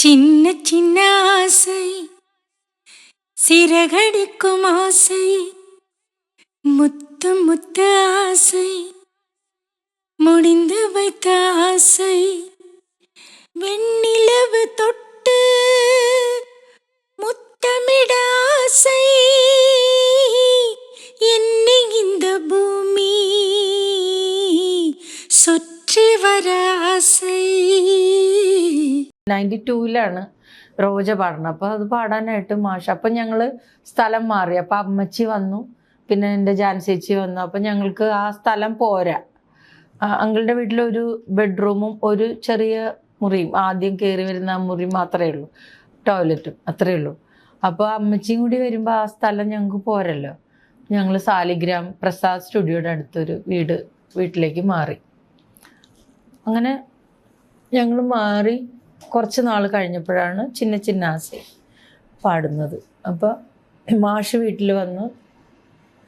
சின்ன சின்ன ஆசை சிறகடிக்கும் ஆசை முத்து முத்து ஆசை முடிந்து வைத்த ஆசை வெண்ணிலவு தொட்டு முத்தமிட ஆசை என்னை இந்த பூமி சுற்றி வர ஆசை. 92-ലാണ് റോജ പാടണം. അപ്പോൾ അത് പാടാനായിട്ട് മാഷ്, അപ്പം ഞങ്ങൾ സ്ഥലം മാറി. അപ്പം അമ്മച്ചി വന്നു, പിന്നെ എൻ്റെ ജാൻസേച്ചി വന്നു. അപ്പം ഞങ്ങൾക്ക് ആ സ്ഥലം പോരാ. അങ്കിളുടെ വീട്ടിലൊരു ബെഡ്റൂമും ഒരു ചെറിയ മുറിയും, ആദ്യം കയറി വരുന്ന മുറി മാത്രമേ ഉള്ളൂ, ടോയ്ലറ്റും അത്രയേ ഉള്ളൂ. അപ്പോൾ അമ്മച്ചിയും കൂടി വരുമ്പോൾ ആ സ്ഥലം ഞങ്ങൾക്ക് പോരല്ലോ. ഞങ്ങൾ സാലിഗ്രാം പ്രസാദ് സ്റ്റുഡിയോയുടെ അടുത്തൊരു വീട്ടിലേക്ക് മാറി. അങ്ങനെ ഞങ്ങൾ മാറി കുറച്ച് നാൾ കഴിഞ്ഞപ്പോഴാണ് ചിന്ന ചിന്ന ആസൈ പാടുന്നത്. അപ്പോൾ മാഷ് വീട്ടിൽ വന്ന്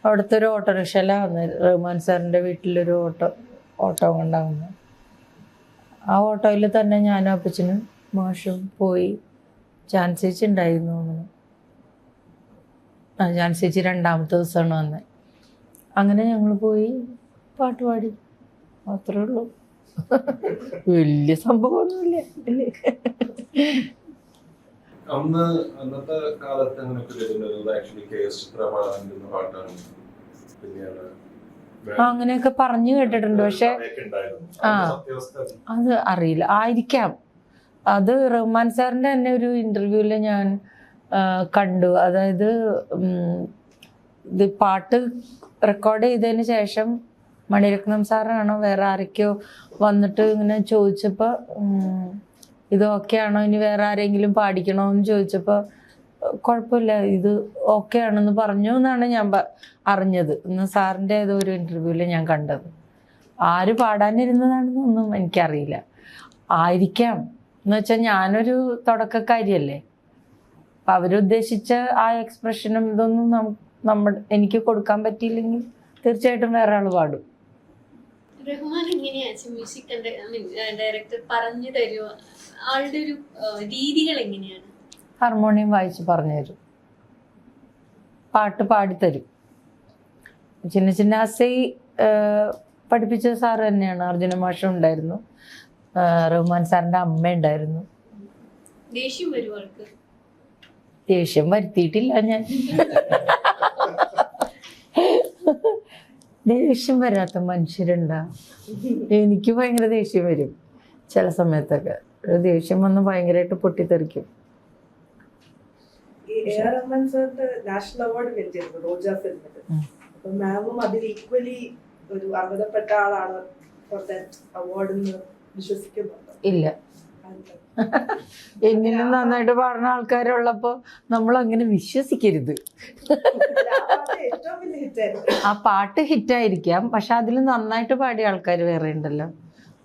അവിടുത്തെ ഒരു ഓട്ടോറിക്ഷയിലാണ് വന്നത്. റഹ്മാൻ സാറിൻ്റെ വീട്ടിലൊരു ഓട്ടോ കൊണ്ടാവുന്നു. ആ ഓട്ടോയിൽ തന്നെ ഞാനും അപ്പച്ചനും മാഷും പോയി. ജാൻസേച്ചി ഉണ്ടായിരുന്നു. ജാൻസേച്ചി 2ാമത്തെ ദിവസമാണ് വന്നത്. അങ്ങനെ ഞങ്ങൾ പോയി പാട്ട് പാടി, മാത്രമേ ഉള്ളൂ. വലിയ സംഭവമൊന്നുമില്ല. അന്നത്തെ കാലത്ത് അങ്ങനെയൊക്കെ പറഞ്ഞു കേട്ടിട്ടുണ്ട്. പക്ഷെ അത് അറിയില്ല, ആയിരിക്കാം. അത് റഹ്മാൻ സാറിന്റെ തന്നെ ഒരു ഇന്റർവ്യൂവിൽ ഞാൻ കണ്ടു. അതായത് ഇത് പാട്ട് റെക്കോർഡ് ചെയ്തതിന് ശേഷം മണിരത്നം സാറാണോ വേറെ ആരൊക്കെയോ വന്നിട്ട് ഇങ്ങനെ ചോദിച്ചപ്പോൾ ഇത് ഓക്കെ ആണോ, ഇനി വേറെ ആരെങ്കിലും പാടിക്കണോ എന്ന് ചോദിച്ചപ്പോൾ കുഴപ്പമില്ല, ഇത് ഓക്കെ ആണെന്ന് പറഞ്ഞു എന്നാണ് ഞാൻ അറിഞ്ഞത്. ഇന്ന് സാറിൻ്റെ ഏതോ ഒരു ഇൻ്റർവ്യൂവിൽ ഞാൻ കണ്ടത്. ആര് പാടാനിരുന്നതാണെന്നൊന്നും എനിക്കറിയില്ല. ആയിരിക്കാം എന്ന് വെച്ചാൽ ഞാനൊരു തുടക്കക്കാരിയല്ലേ. അപ്പം അവരുദ്ദേശിച്ച ആ എക്സ്പ്രഷനും ഇതൊന്നും എനിക്ക് കൊടുക്കാൻ പറ്റിയില്ലെങ്കിൽ തീർച്ചയായിട്ടും വേറെ ആൾ പാടും. റഹ്മാൻ എങ്ങനെയാ മ്യൂസിക് ഡയറക്ടർ പറഞ്ഞു തരുമോ? ആളുടെ ഒരു രീതികൾ എങ്ങനെയാണ്? ഹാർമോണിയം വായിച്ച് പറഞ്ഞു തരും, പാട്ട് പാടിത്തരും. ചിന്ന ചിന്ന ആസൈ പഠിപ്പിച്ച സാറ് തന്നെയാണ്. അർജുന മാഷും ഉണ്ടായിരുന്നു, റഹ്മാൻ സാറിൻ്റെ അമ്മ ഉണ്ടായിരുന്നു. ദേഷ്യം വരുമോ ആൾക്ക്? ദേഷ്യം വരുത്തിയിട്ടില്ല ഞാൻ. ദേഷ്യം വരാത്ത മനുഷ്യരുണ്ടാ? എനിക്ക് ഭയങ്കര ദേഷ്യം വരും ചില സമയത്തൊക്കെ. ദേഷ്യം വന്ന് ഭയങ്കരമായിട്ട് പൊട്ടിത്തെറിക്കും. നാഷണൽ അവാർഡ് കിട്ടിയിരുന്നു റോജ ഫിലിമിന്. അപ്പൊ മാമും അതിൽ ഈക്വലി ഒരു അർഹതപ്പെട്ട ആളാണ് അവാർഡ് വിശ്വസിക്കുന്നുണ്ടോ? ഇല്ല, എന്നിനും നന്നായിട്ട് പാടുന്ന ആൾക്കാരുള്ളപ്പോ നമ്മൾ അങ്ങനെ വിശ്വസിക്കരുത്. ആ പാട്ട് ഹിറ്റായിരിക്കാം, പക്ഷെ അതിൽ നന്നായിട്ട് പാടിയ ആൾക്കാർ വേറെ ഉണ്ടല്ലോ,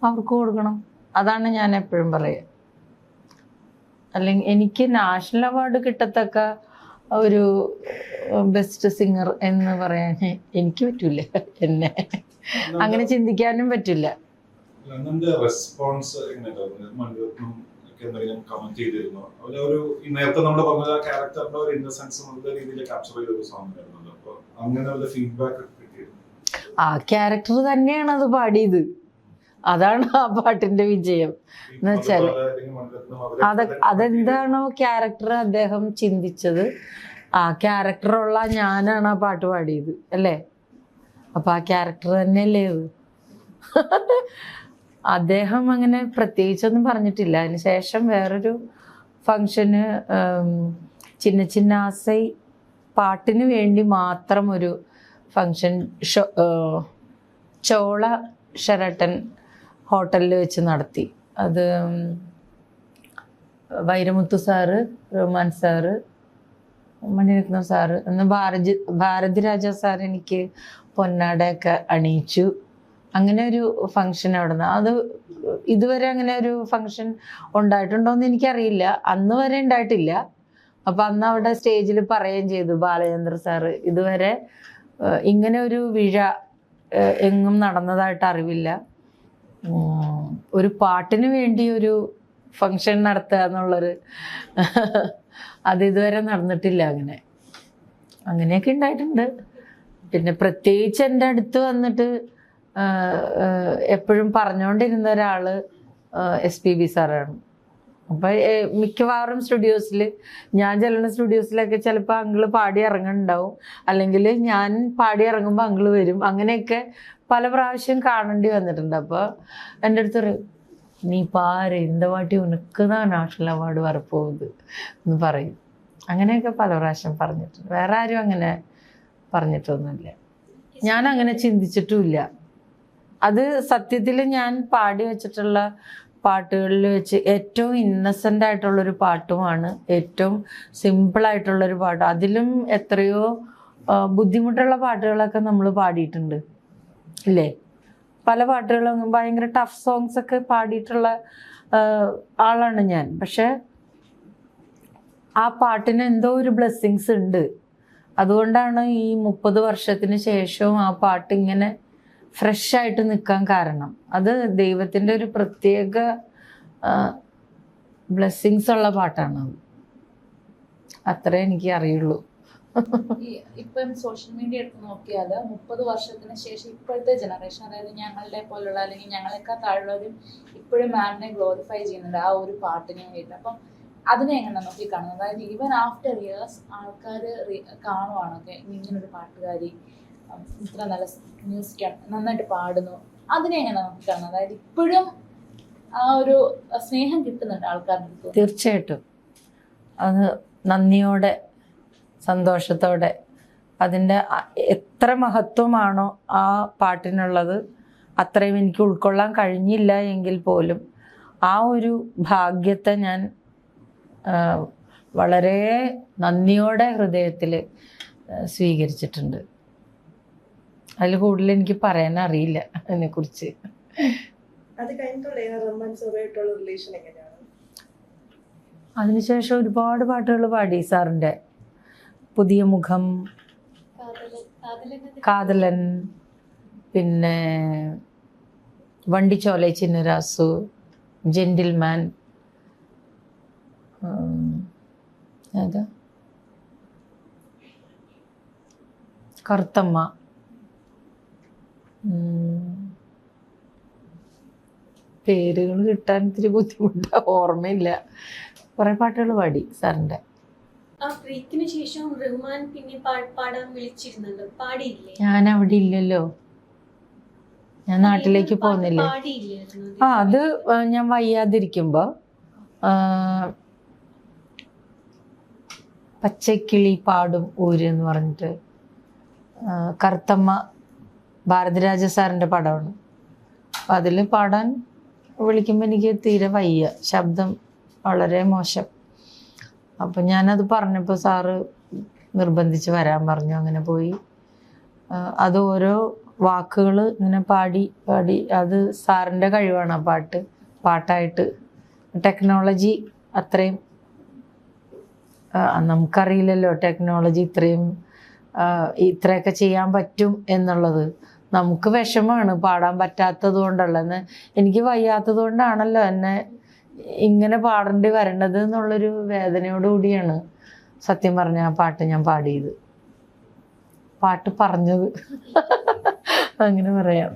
അവർക്ക് കൊടുക്കണം. അതാണ് ഞാൻ എപ്പോഴും പറയുക. അല്ലെങ്കിൽ എനിക്ക് നാഷണൽ അവാർഡ് കിട്ടത്തക്ക ഒരു ബെസ്റ്റ് സിംഗർ എന്ന് പറയാൻ എനിക്ക് പറ്റൂല. എന്നെ അങ്ങനെ ചിന്തിക്കാനും പറ്റില്ല. റെസ്പോൺസ് നേരത്തെ നമ്മൾ പറഞ്ഞ ക്യാരക്ടറിന്റെ ഒരു ഇന്നസെൻസ് നല്ല രീതിയിൽ ക്യാപ്ചർ ചെയ്ത ഒരു സോങ് ആയിരുന്നല്ലോ. അപ്പൊ അങ്ങനെ ഒരു ഫീഡ്ബാക്ക് കിട്ടിയിരുന്നു. ആ ക്യാരക്ടർ തന്നെയാണ് അത് പാടിയത്. അതാണ് ആ പാട്ടിന്റെ വിജയം എന്ന് വെച്ചാൽ അതെന്താണോ ക്യാരക്ടർ അദ്ദേഹം ചിന്തിച്ചത്, ആ ക്യാരക്ടറുള്ള ഞാനാണ് ആ പാട്ട് പാടിയത് അല്ലേ. അപ്പൊ ആ ക്യാരക്ടർ തന്നെയല്ലേ അത്. അദ്ദേഹം അങ്ങനെ പ്രത്യേകിച്ചൊന്നും പറഞ്ഞിട്ടില്ല. അതിന് ശേഷം വേറൊരു ഫങ്ഷന് ചിന്ന ചിന്ന ആസൈ പാട്ടിന് വേണ്ടി മാത്രം ഒരു ഫങ്ഷൻ ചോള ഷെറട്ടൺ ഹോട്ടലിൽ വെച്ച് നടത്തി. അത് Vairamuthu sir, Rahman sir, Mani Ratnam sir, അന്ന് ഭാരതിരാജ സാർ എനിക്ക് പൊന്നാടയൊക്കെ അണിയിച്ചു. അങ്ങനെ ഒരു ഫങ്ഷൻ അവിടെ നിന്ന്. അത് ഇതുവരെ അങ്ങനെ ഒരു ഫങ്ഷൻ ഉണ്ടായിട്ടുണ്ടോയെന്ന് എനിക്കറിയില്ല, അന്ന് വരെ ഉണ്ടായിട്ടില്ല. അപ്പം അന്ന് അവിടെ സ്റ്റേജിൽ പറയുകയും ചെയ്തു ബാലചന്ദ്ര സാറ്, ഇതുവരെ ഇങ്ങനെ ഒരു വിഴ എങ്ങും നടന്നതായിട്ട് അറിവില്ല. ഒരു പാട്ടിന് വേണ്ടി ഒരു ഫങ്ഷൻ നടത്തുക എന്നുള്ളൊരു അത് ഇതുവരെ നടന്നിട്ടില്ല. അങ്ങനെയൊക്കെ ഉണ്ടായിട്ടുണ്ട്. പിന്നെ പ്രത്യേകിച്ച് എൻ്റെ അടുത്ത് വന്നിട്ട് എപ്പോഴും പറഞ്ഞുകൊണ്ടിരുന്ന ഒരാൾ SPB സാറാണ്. അപ്പം മിക്കവാറും സ്റ്റുഡിയോസിൽ ഞാൻ ചെല്ലുന്ന സ്റ്റുഡിയോസിലൊക്കെ ചിലപ്പോൾ അങ്കിള് പാടി ഇറങ്ങുന്നുണ്ടാവും, അല്ലെങ്കിൽ ഞാൻ പാടി ഇറങ്ങുമ്പോൾ അങ്കിള് വരും. അങ്ങനെയൊക്കെ പല പ്രാവശ്യം കാണേണ്ടി വന്നിട്ടുണ്ട്. അപ്പോൾ എൻ്റെ അടുത്ത് പറയും, നീ പാര് இந்த வாட்டி உனக்கு தான் നാഷണൽ അവാർഡ് വരപ്പോകുന്നത് എന്ന് പറയും. അങ്ങനെയൊക്കെ പല പ്രാവശ്യം പറഞ്ഞിട്ടുണ്ട്. വേറെ ആരും അങ്ങനെ പറഞ്ഞിട്ടൊന്നുമില്ല. ഞാൻ അങ്ങനെ ചിന്തിച്ചിട്ടുമില്ല. അത് സത്യത്തിൽ ഞാൻ പാടി വെച്ചിട്ടുള്ള പാട്ടുകളിൽ വെച്ച് ഏറ്റവും ഇന്നസെൻ്റ് ആയിട്ടുള്ളൊരു പാട്ടുമാണ്, ഏറ്റവും സിമ്പിളായിട്ടുള്ളൊരു പാട്ട്. അതിലും എത്രയോ ബുദ്ധിമുട്ടുള്ള പാട്ടുകളൊക്കെ നമ്മൾ പാടിയിട്ടുണ്ട് ഇല്ലേ? പല പാട്ടുകളും ഭയങ്കര ടഫ് സോങ്സ് ഒക്കെ പാടിയിട്ടുള്ള ആളാണ് ഞാൻ. പക്ഷെ ആ പാട്ടിന് എന്തോ ഒരു ബ്ലെസ്സിങ്സ് ഉണ്ട്. അതുകൊണ്ടാണ് ഈ 30 വർഷത്തിന് ശേഷവും ആ പാട്ട് ഇങ്ങനെ ഫ്രഷ് ആയിട്ട് നിൽക്കാൻ കാരണം. അത് ദൈവത്തിൻ്റെ ഒരു പ്രത്യേക ബ്ലെസ്സിങ്സ് ഉള്ള പാട്ടാണ്. അത്രേ എനിക്ക് അറിയുള്ളൂ. ഇപ്പം സോഷ്യൽ മീഡിയ എടുത്ത് നോക്കിയാൽ 30 വർഷത്തിന് ശേഷം ഇപ്പോഴത്തെ ജനറേഷൻ, അതായത് ഞങ്ങളുടെ പോലുള്ള അല്ലെങ്കിൽ ഞങ്ങളെക്കാൾ താഴെയുള്ളവരും ഇപ്പോഴും മാമിനെ ഗ്ലോറിഫൈ ചെയ്യുന്നുണ്ട് ആ ഒരു പാട്ടിന് വേണ്ടിയിട്ട്. അപ്പം അതിനെ എങ്ങനെ നോക്കി കാണുന്നത്? അതായത് ഈവൻ ആഫ്റ്റർ ഇയേഴ്സ് ആൾക്കാർ കാണുവാണൊക്കെ ഇങ്ങനൊരു പാട്ടുകാരി ഇത്ര നല്ല മ്യൂസിക്കാണ്, നന്നായിട്ട് പാടുന്നു, അതിനെ എങ്ങനെ നോക്കി കാണുന്നത്? അതായത് ഇപ്പോഴും ആ ഒരു സ്നേഹം കിട്ടുന്നുണ്ട് ആൾക്കാരുടെ അടുത്ത്. തീർച്ചയായിട്ടും അത് നന്ദിയോടെ സന്തോഷത്തോടെ, അതിൻ്റെ എത്ര മഹത്വമാണോ ആ പാട്ടിനുള്ളത് അത്രയും എനിക്ക് ഉൾക്കൊള്ളാൻ കഴിഞ്ഞില്ല എങ്കിൽ പോലും ആ ഒരു ഭാഗ്യത്തെ ഞാൻ വളരെ നന്ദിയോടെ ഹൃദയത്തിൽ സ്വീകരിച്ചിട്ടുണ്ട്. അതിൽ കൂടുതൽ എനിക്ക് പറയാൻ അറിയില്ല അതിനെക്കുറിച്ച്. അത് കഴിഞ്ഞിട്ടുള്ള റഹ്മാൻ സാറുമായിട്ടുള്ള റിലേഷൻ എങ്ങനെയാണ്? അതിനുശേഷം ഒരുപാട് പാട്ടുകൾ പാടി സാറിൻ്റെ. പുതിയ മുഖം, കാതലൻ, പിന്നെ വണ്ടിച്ചോല ചിന്നരാസു, ജെന്റിൽമാൻ, ഏതാ കറുത്തമ്മ, പേരുകൾ കിട്ടാൻ ഇത്തിരി ബുദ്ധിമുട്ടാ, ഓർമ്മയില്ല. കുറേ പാട്ടുകൾ പാടി സാറിൻ്റെ. ആ ബ്രേക്കിന് ശേഷം റഹ്മാൻ പിന്നെ പാടാൻ വിളിച്ചിരുന്നല്ലോ, പാടിയില്ലേ? ഞാൻ അവിടെ ഇല്ലല്ലോ, ഞാൻ നാട്ടിലേക്ക് പോകുന്നില്ലേ. പാടിയില്ലായിരുന്നു? അത് ഞാൻ വയ്യാതിരിക്കുമ്പോൾ പച്ചക്കിളി പാടും ഊര് എന്ന് പറഞ്ഞിട്ട് കറുത്തമ്മ ഭാരതിരാജ സാറിൻ്റെ പടമാണ്. അപ്പം അതിൽ പാടാൻ വിളിക്കുമ്പോൾ എനിക്ക് തീരെ വയ്യ, ശബ്ദം വളരെ മോശം. അപ്പം ഞാനത് പറഞ്ഞപ്പോൾ സാറ് നിർബന്ധിച്ച് വരാൻ പറഞ്ഞു. അങ്ങനെ പോയി അത് ഓരോ വാക്കുകൾ ഇങ്ങനെ പാടി പാടി, അത് സാറിൻ്റെ കഴിവാണ് ആ പാട്ടായിട്ട്. ടെക്നോളജി അത്രയും നമുക്കറിയില്ലല്ലോ, ടെക്നോളജി ഇത്രയൊക്കെ ചെയ്യാൻ പറ്റും എന്നുള്ളത്. നമുക്ക് വിഷമമാണ് പാടാൻ പറ്റാത്തത് കൊണ്ടുള്ളത്. എനിക്ക് വയ്യാത്തത് കൊണ്ടാണല്ലോ എന്നെ ഇങ്ങനെ പാടേണ്ടി വരേണ്ടത് എന്നുള്ളൊരു വേദനയോടുകൂടിയാണ് സത്യം പറഞ്ഞ ആ പാട്ട് ഞാൻ പാടിയത്, പാട്ട് പറഞ്ഞത്. അങ്ങനെ പറയാം.